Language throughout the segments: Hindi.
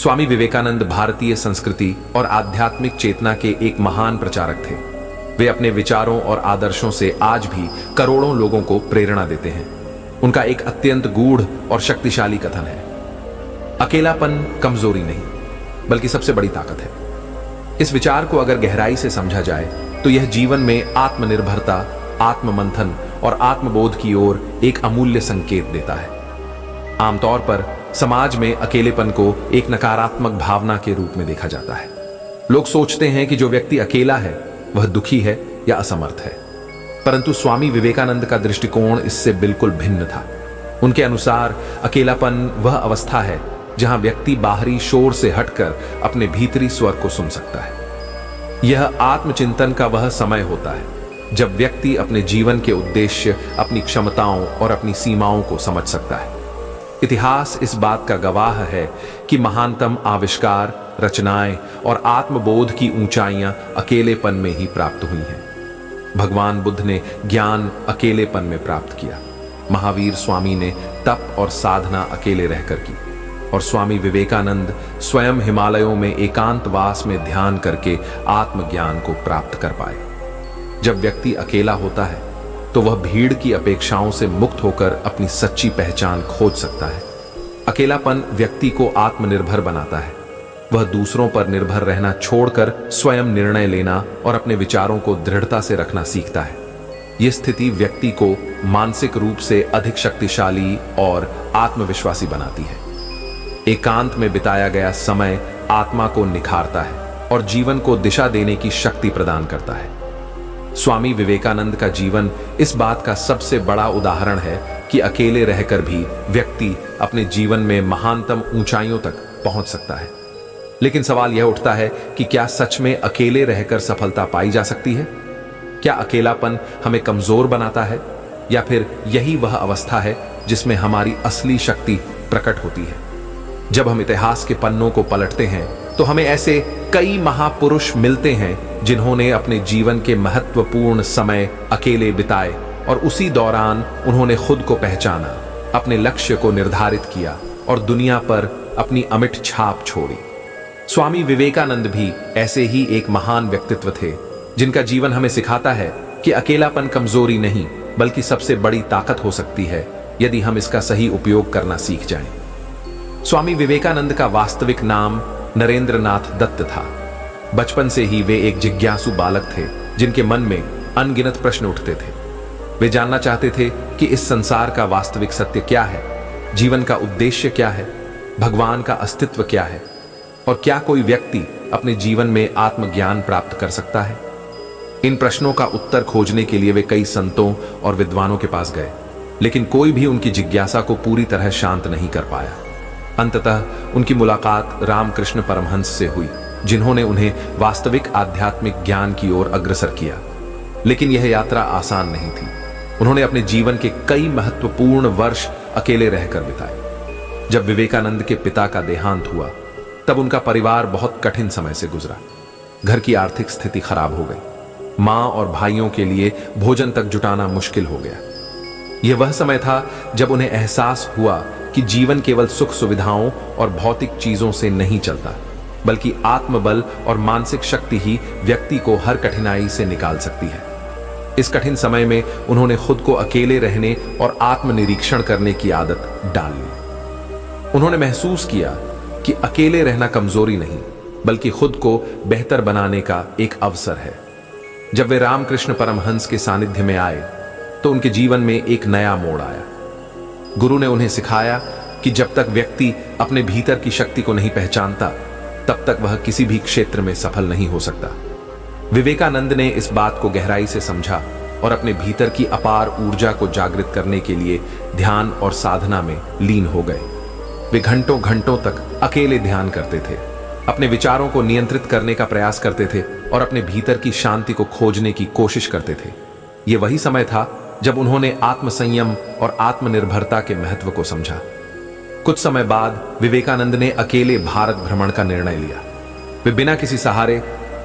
स्वामी विवेकानंद भारतीय संस्कृति और आध्यात्मिक चेतना के एक महान प्रचारक थे। वे अपने विचारों और आदर्शों से आज भी करोड़ों लोगों को प्रेरणा देते हैं। उनका एक अत्यंत गूढ़ और शक्तिशाली कथन है, अकेलापन कमजोरी नहीं बल्कि सबसे बड़ी ताकत है। इस विचार को अगर गहराई से समझा जाए तो यह जीवन में आत्मनिर्भरता, आत्ममंथन और आत्मबोध की ओर एक अमूल्य संकेत देता है। आमतौर पर समाज में अकेलेपन को एक नकारात्मक भावना के रूप में देखा जाता है। लोग सोचते हैं कि जो व्यक्ति अकेला है वह दुखी है या असमर्थ है, परंतु स्वामी विवेकानंद का दृष्टिकोण इससे बिल्कुल भिन्न था। उनके अनुसार अकेलापन वह अवस्था है जहां व्यक्ति बाहरी शोर से हटकर अपने भीतरी स्वर को सुन सकता है। यह आत्मचिंतन का वह समय होता है जब व्यक्ति अपने जीवन के उद्देश्य, अपनी क्षमताओं और अपनी सीमाओं को समझ सकता है। इतिहास इस बात का गवाह है कि महानतम आविष्कार, रचनाएं और आत्मबोध की ऊंचाइयां अकेलेपन में ही प्राप्त हुई हैं। भगवान बुद्ध ने ज्ञान अकेलेपन में प्राप्त किया, महावीर स्वामी ने तप और साधना अकेले रहकर की, और स्वामी विवेकानंद स्वयं हिमालयों में एकांतवास में ध्यान करके आत्मज्ञान को प्राप्त कर पाए। जब व्यक्ति अकेला होता है तो वह भीड़ की अपेक्षाओं से मुक्त होकर अपनी सच्ची पहचान खोज सकता है। अकेलापन व्यक्ति को आत्मनिर्भर बनाता है। वह दूसरों पर निर्भर रहना छोड़कर स्वयं निर्णय लेना और अपने विचारों को दृढ़ता से रखना सीखता है। यह स्थिति व्यक्ति को मानसिक रूप से अधिक शक्तिशाली और आत्मविश्वासी बनाती है। एकांत में बिताया गया समय आत्मा को निखारता है और जीवन को दिशा देने की शक्ति प्रदान करता है। स्वामी विवेकानंद का जीवन इस बात का सबसे बड़ा उदाहरण है कि अकेले रहकर भी व्यक्ति अपने जीवन में महानतम ऊंचाइयों तक पहुंच सकता है। लेकिन सवाल यह उठता है कि क्या सच में अकेले रहकर सफलता पाई जा सकती है? क्या अकेलापन हमें कमजोर बनाता है, या फिर यही वह अवस्था है जिसमें हमारी असली शक्ति प्रकट होती है? जब हम इतिहास के पन्नों को पलटते हैं तो हमें ऐसे कई महापुरुष मिलते हैं जिन्होंने अपने जीवन के महत्वपूर्ण समय अकेले बिताए और उसी दौरान उन्होंने खुद को पहचाना, अपने लक्ष्य को निर्धारित किया और दुनिया पर अपनी अमिट छाप छोड़ी। स्वामी विवेकानंद भी ऐसे ही एक महान व्यक्तित्व थे जिनका जीवन हमें सिखाता है कि अकेलापन कमजोरी नहीं बल्कि सबसे बड़ी ताकत हो सकती है यदि हम इसका सही उपयोग करना सीख जाएं। स्वामी विवेकानंद का वास्तविक नाम नरेंद्रनाथ दत्त था। बचपन से ही वे एक जिज्ञासु बालक थे जिनके मन में अनगिनत प्रश्न उठते थे। वे जानना चाहते थे कि इस संसार का वास्तविक सत्य क्या है, जीवन का उद्देश्य क्या है, भगवान का अस्तित्व क्या है, और क्या कोई व्यक्ति अपने जीवन में आत्मज्ञान प्राप्त कर सकता है। इन प्रश्नों का उत्तर खोजने के लिए वे कई संतों और विद्वानों के पास गए, लेकिन कोई भी उनकी जिज्ञासा को पूरी तरह शांत नहीं कर पाया। अंततः उनकी मुलाकात रामकृष्ण परमहंस से हुई, जिन्होंने उन्हें वास्तविक आध्यात्मिक ज्ञान की ओर अग्रसर किया। लेकिन यह यात्रा आसान नहीं थी। उन्होंने अपने जीवन के कई महत्वपूर्ण वर्ष अकेले रहकर बिताए। जब विवेकानंद के पिता का देहांत हुआ तब उनका परिवार बहुत कठिन समय से गुजरा। घर की आर्थिक स्थिति खराब हो गई। मां और भाइयों के लिए भोजन तक जुटाना मुश्किल हो गया। यह वह समय था जब उन्हें एहसास हुआ कि जीवन केवल सुख सुविधाओं और भौतिक चीजों से नहीं चलता, बल्कि आत्मबल और मानसिक शक्ति ही व्यक्ति को हर कठिनाई से निकाल सकती है। इस कठिन समय में उन्होंने खुद को अकेले रहने और आत्मनिरीक्षण करने की आदत डाल ली। उन्होंने महसूस किया कि अकेले रहना कमजोरी नहीं बल्कि खुद को बेहतर बनाने का एक अवसर है। जब वे रामकृष्ण परमहंस के सानिध्य में आए तो उनके जीवन में एक नया मोड़ आया। गुरु ने उन्हें सिखाया कि जब तक व्यक्ति अपने भीतर की शक्ति को नहीं पहचानता तब तक वह किसी भी क्षेत्र में सफल नहीं हो सकता। विवेकानंद ने इस बात को गहराई से समझा और अपने भीतर की अपार ऊर्जा को जागृत करने के लिए ध्यान और साधना में लीन हो गए। वे घंटों घंटों तक अकेले ध्यान करते थे, अपने विचारों को नियंत्रित करने का प्रयास करते थे और अपने भीतर की शांति को खोजने की कोशिश करते थे। यह वही समय था जब उन्होंने आत्मसंयम और आत्मनिर्भरता के महत्व को समझा। कुछ समय बाद विवेकानंद ने अकेले भारत भ्रमण का निर्णय लिया। वे बिना किसी सहारे,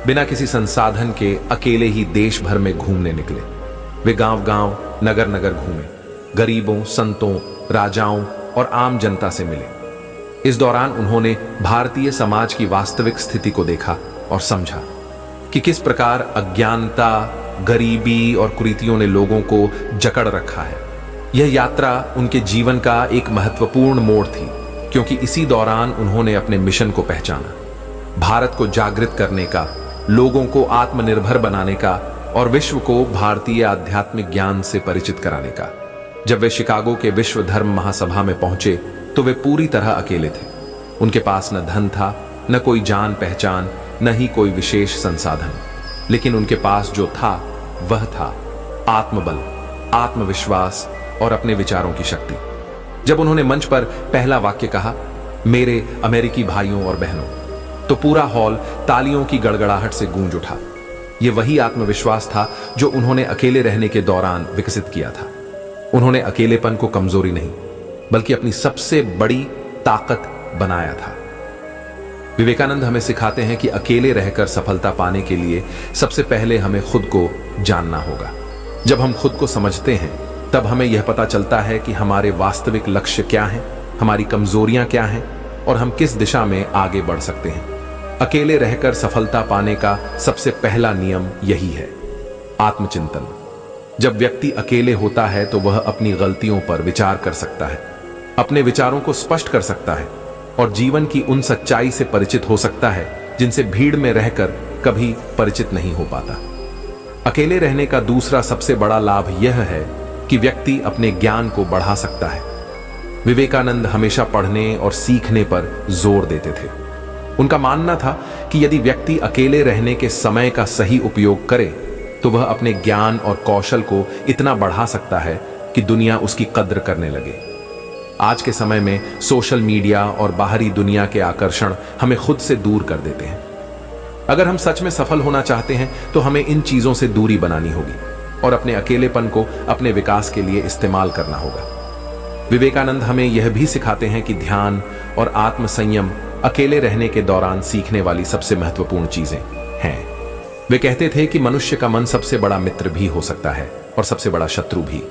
बिना किसी संसाधन के अकेले ही देश भर में घूमने निकले। वे गांव-गांव, नगर-नगर घूमे, गरीबों, संतों, राजाओं और आम जनता से मिले। इस दौरान उन्होंने भारतीय समाज की वास्तविक स्थिति को देखा और समझा कि किस प्रकार अज्ञानता, गरीबी और कुरीतियों ने लोगों को जकड़ रखा है। यह यात्रा उनके जीवन का एक महत्वपूर्ण मोड़ थी, क्योंकि इसी दौरान उन्होंने अपने मिशन को पहचाना, भारत को जागृत करने का, लोगों को आत्मनिर्भर बनाने का और विश्व को भारतीय आध्यात्मिक ज्ञान से परिचित कराने का। जब वे शिकागो के विश्व धर्म महासभा में पहुंचे तो वे पूरी तरह अकेले थे। उनके पास न धन था, न कोई जान पहचान, न ही कोई विशेष संसाधन, लेकिन उनके पास जो था वह था आत्मबल, आत्मविश्वास और अपने विचारों की शक्ति। जब उन्होंने मंच पर पहला वाक्य कहा, मेरे अमेरिकी भाइयों और बहनों, तो पूरा हॉल तालियों की गड़गड़ाहट से गूंज उठा। यह वही आत्मविश्वास था जो उन्होंने अकेले रहने के दौरान विकसित किया था। उन्होंने अकेलेपन को कमजोरी नहीं, बल्कि अपनी सबसे बड़ी ताकत बनाया था। विवेकानंद हमें सिखाते हैं कि अकेले रहकर सफलता पाने के लिए सबसे पहले हमें खुद को जानना होगा। जब हम खुद को समझते हैं, तब हमें यह पता चलता है कि हमारे वास्तविक लक्ष्य क्या हैं, हमारी कमजोरियां क्या हैं और हम किस दिशा में आगे बढ़ सकते हैं। अकेले रहकर सफलता पाने का सबसे पहला नियम यही है, आत्मचिंतन। जब व्यक्ति अकेले होता है तो वह अपनी गलतियों पर विचार कर सकता है, अपने विचारों को स्पष्ट कर सकता है और जीवन की उन सच्चाई से परिचित हो सकता है जिनसे भीड़ में रहकर कभी परिचित नहीं हो पाता। अकेले रहने का दूसरा सबसे बड़ा लाभ यह है कि व्यक्ति अपने ज्ञान को बढ़ा सकता है। विवेकानंद हमेशा पढ़ने और सीखने पर जोर देते थे। उनका मानना था कि यदि व्यक्ति अकेले रहने के समय का सही उपयोग करे तो वह अपने ज्ञान और कौशल को इतना बढ़ा सकता है कि दुनिया उसकी कद्र करने लगे। आज के समय में सोशल मीडिया और बाहरी दुनिया के आकर्षण हमें खुद से दूर कर देते हैं। अगर हम सच में सफल होना चाहते हैं तो हमें इन चीजों से दूरी बनानी होगी और अपने अकेलेपन को अपने विकास के लिए इस्तेमाल करना होगा। विवेकानंद हमें यह भी सिखाते हैं कि ध्यान और आत्मसंयम अकेले रहने के दौरान सीखने वाली सबसे महत्वपूर्ण चीजें हैं। वे कहते थे कि मनुष्य का मन सबसे बड़ा मित्र भी हो सकता है और सबसे बड़ा शत्रु भी।